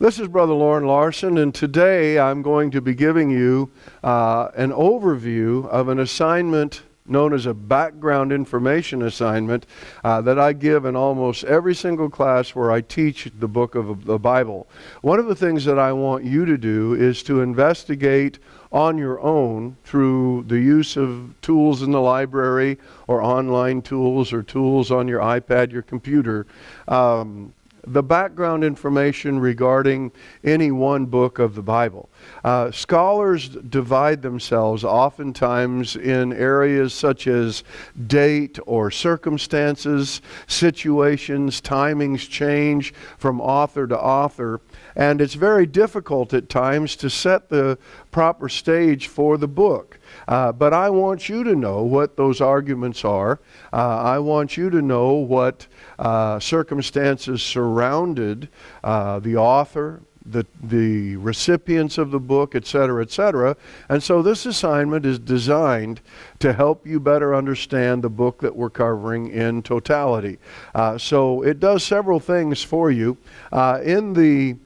This is Brother Loren Larson, and today I'm going to be giving you an overview of an assignment known as a background information assignment that I give in almost every single class where I teach the book of the Bible. One of the things that I want you to do is to investigate on your own through the use of tools in the library or online tools or tools on your iPad, your computer, the background information regarding any one book of the Bible. Scholars divide themselves oftentimes in areas such as date or circumstances, situations, timings change from author to author, and it's very difficult at times to set the proper stage for the book. But I want you to know what those arguments are. I want you to know what circumstances surrounded the author, the recipients of the book, etc., etc. And so this assignment is designed to help you better understand the book that we're covering in totality. So it does several things for you. In the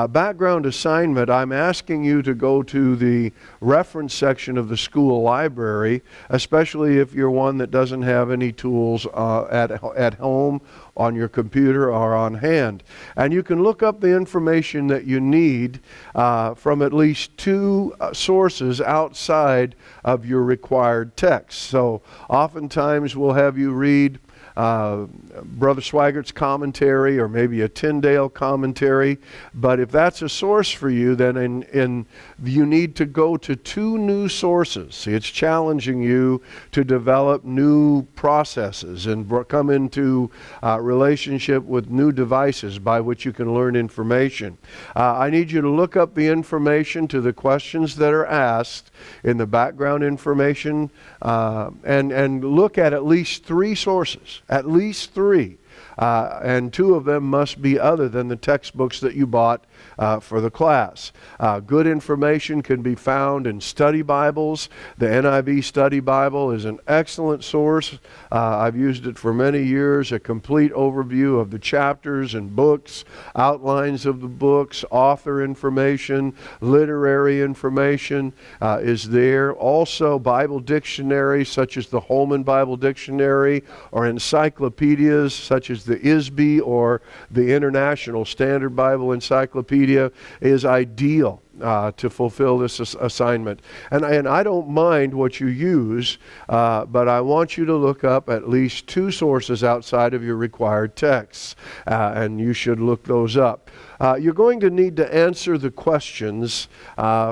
background assignment, I'm asking you to go to the reference section of the school library, especially if you're one that doesn't have any tools at home, on your computer, or on hand. And you can look up the information that you need from at least two sources outside of your required text. So oftentimes we'll have you read Brother Swiggert's commentary or maybe a Tyndale commentary, but if that's a source for you, then you need to go to two new sources. See, it's challenging you to develop new processes and come into relationship with new devices by which you can learn information. I need you to look up the information to the questions that are asked in the background information and look at least three sources. At least three. And two of them must be other than the textbooks that you bought for the class. Good information can be found in study Bibles. The NIV Study Bible is an excellent source. I've used it for many years. A complete overview of the chapters and books, outlines of the books, author information, literary information is there. Also, Bible dictionaries such as the Holman Bible Dictionary or encyclopedias such as the ISB or the International Standard Bible Encyclopedia is ideal to fulfill this assignment. And I don't mind what you use, but I want you to look up at least two sources outside of your required texts, and you should look those up. You're going to need to answer the questions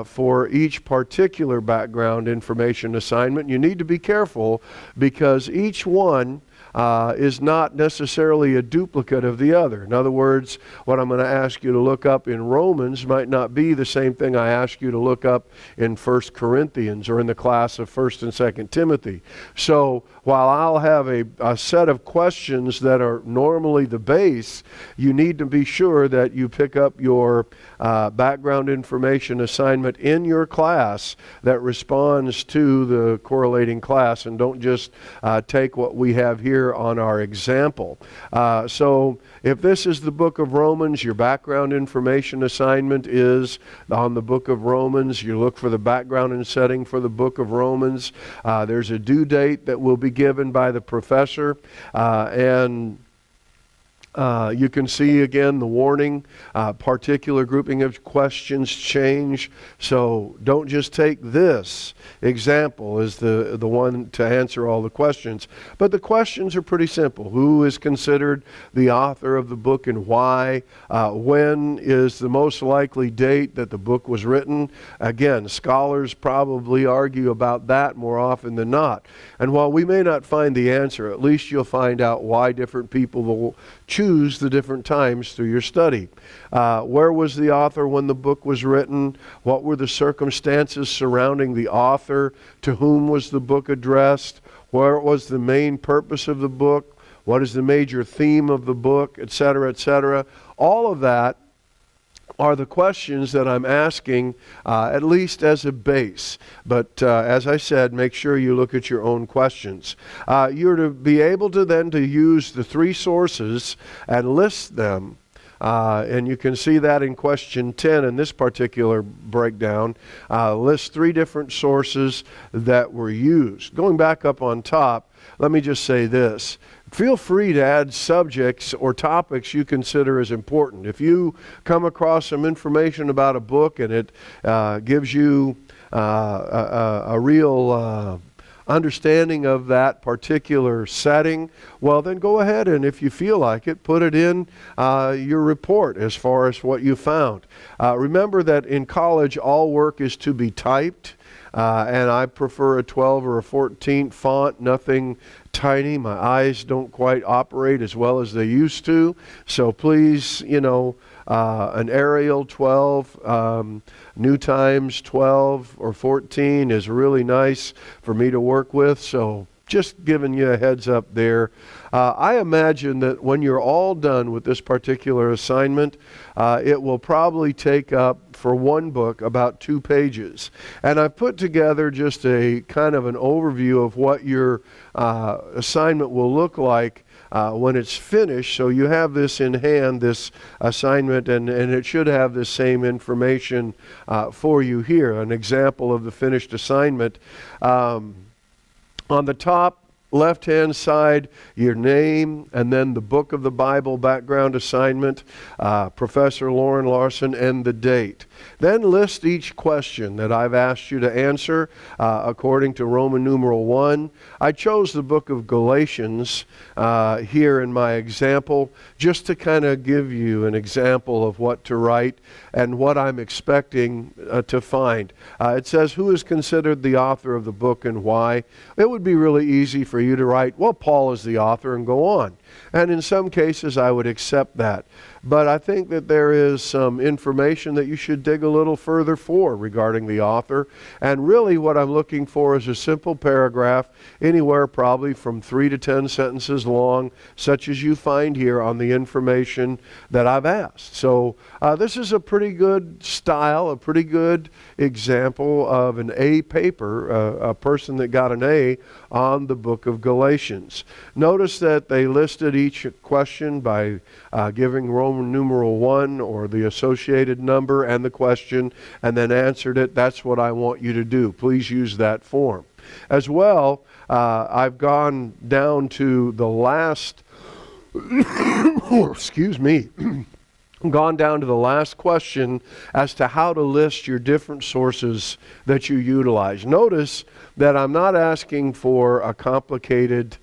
for each particular background information assignment. You need to be careful because each one is not necessarily a duplicate of the other. In other words, what I'm going to ask you to look up in Romans might not be the same thing I ask you to look up in 1 Corinthians or in the class of 1 and 2 Timothy. So while I'll have a set of questions that are normally the base, you need to be sure that you pick up your background information assignment in your class that responds to the correlating class, and don't just take what we have here on our example. So if this is the book of Romans, your background information assignment is on the book of Romans. You look for the background and setting for the book of Romans. There's a due date that will be given by the professor, and you can see again the warning, particular grouping of questions change. So don't just take this example as the one to answer all the questions. But the questions are pretty simple. Who is considered the author of the book and why? When is the most likely date that the book was written? Again, scholars probably argue about that more often than not. And while we may not find the answer, at least you'll find out why different people will choose the different times through your study. Where was the author when the book was written? What were the circumstances surrounding the author? To whom was the book addressed? Where was the main purpose of the book? What is the major theme of the book, etc., etc.? All of that are the questions that I'm asking, at least as a base. But as I said, make sure you look at your own questions. You're to be able to then to use the three sources and list them And you can see that in question 10 in this particular breakdown. Lists 3 different sources that were used. Going back up on top, let me just say this. Feel free to add subjects or topics you consider as important. If you come across some information about a book and it gives you a real understanding of that particular setting, well then go ahead and, if you feel like it, put it in your report as far as what you found. Remember that in college all work is to be typed. And I prefer a 12 or a 14 font, nothing tiny. My eyes don't quite operate as well as they used to. So please, an Arial 12, New Times 12 or 14 is really nice for me to work with. So just giving you a heads up there. I imagine that when you're all done with this particular assignment, it will probably take up for one book about 2 pages. And I've put together just a kind of an overview of what your assignment will look like when it's finished. So you have this in hand, this assignment, and it should have the same information for you here. An example of the finished assignment. On the top left-hand side, your name, and then the book of the Bible background assignment, Professor Lauren Larson, and the date. Then list each question that I've asked you to answer according to Roman numeral 1. I chose the book of Galatians here in my example just to kind of give you an example of what to write and what I'm expecting to find. It says, who is considered the author of the book and why? It would be really easy for you to write, well, Paul is the author, and go on. And in some cases I would accept that. But I think that there is some information that you should dig a little further for regarding the author. And really what I'm looking for is a simple paragraph, anywhere probably from 3 to 10 sentences long, such as you find here on the information that I've asked. So this is a pretty good style, a pretty good example of an A paper, a person that got an A on the book of Galatians. Notice that they listed each question by giving Roman numeral 1 or the associated number and the question, and then answered it. That's what I want you to do. Please use that form. As well, I've gone down to the last, excuse me, gone down to the last question as to how to list your different sources that you utilize. Notice that I'm not asking for a complicated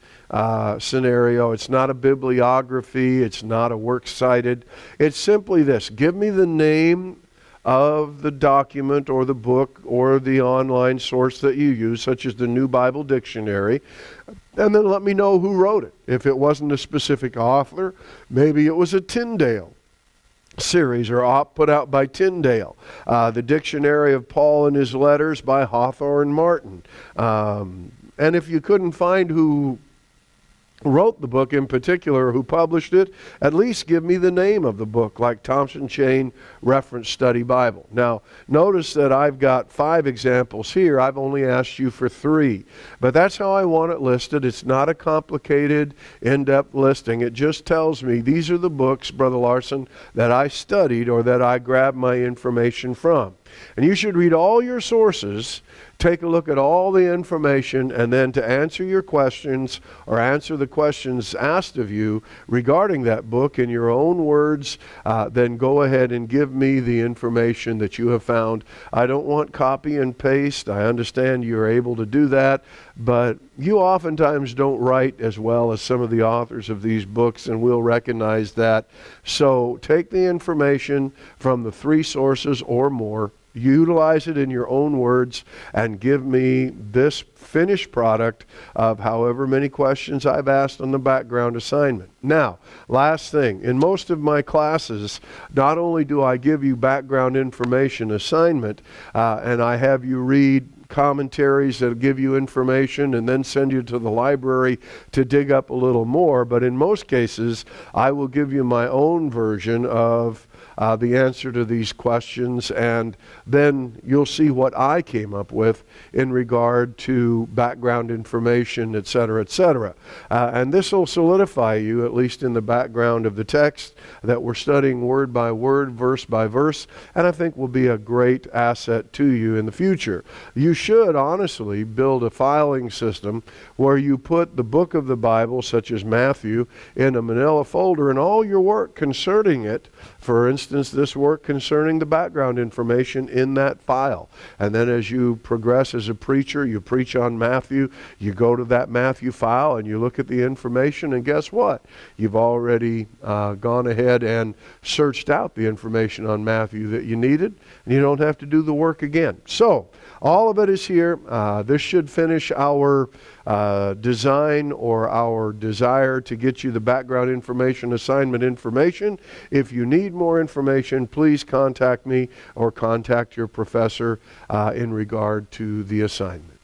scenario. It's not a bibliography. It's not a works cited. It's simply this. Give me the name of the document or the book or the online source that you use, such as the New Bible Dictionary, and then let me know who wrote it. If it wasn't a specific author, maybe it was a Tyndale series or put out by Tyndale. The Dictionary of Paul and His Letters by Hawthorne Martin. And if you couldn't find who wrote the book in particular, who published it, at least give me the name of the book, like Thompson Chain Reference Study Bible. Now, notice that I've got 5 examples here. I've only asked you for 3. But that's how I want it listed. It's not a complicated, in-depth listing. It just tells me these are the books, Brother Larson, that I studied or that I grabbed my information from. And you should read all your sources, take a look at all the information, and then to answer your questions or answer the questions asked of you regarding that book in your own words, then go ahead and give me the information that you have found. I don't want copy and paste. I understand you're able to do that, but you oftentimes don't write as well as some of the authors of these books, and we'll recognize that. So take the information from the 3 sources or more, utilize it in your own words, and give me this finished product of however many questions I've asked on the background assignment. Now, last thing, in most of my classes, not only do I give you background information assignment, and I have you read commentaries that give you information and then send you to the library to dig up a little more, but in most cases, I will give you my own version of the answer to these questions, and then you'll see what I came up with in regard to background information, etc., etc. And this will solidify you, at least in the background of the text that we're studying word by word, verse by verse, and I think will be a great asset to you in the future. You should honestly build a filing system where you put the book of the Bible, such as Matthew, in a manila folder, and all your work concerning it, for instance, this work concerning the background information, in that file. And then as you progress as a preacher, you preach on Matthew, you go to that Matthew file and you look at the information, and guess what? You've already gone ahead and searched out the information on Matthew that you needed, and you don't have to do the work again. So, all of it is here. This should finish our design or our desire to get you the background information, assignment information. If you need more information, please contact me or contact your professor in regard to the assignment.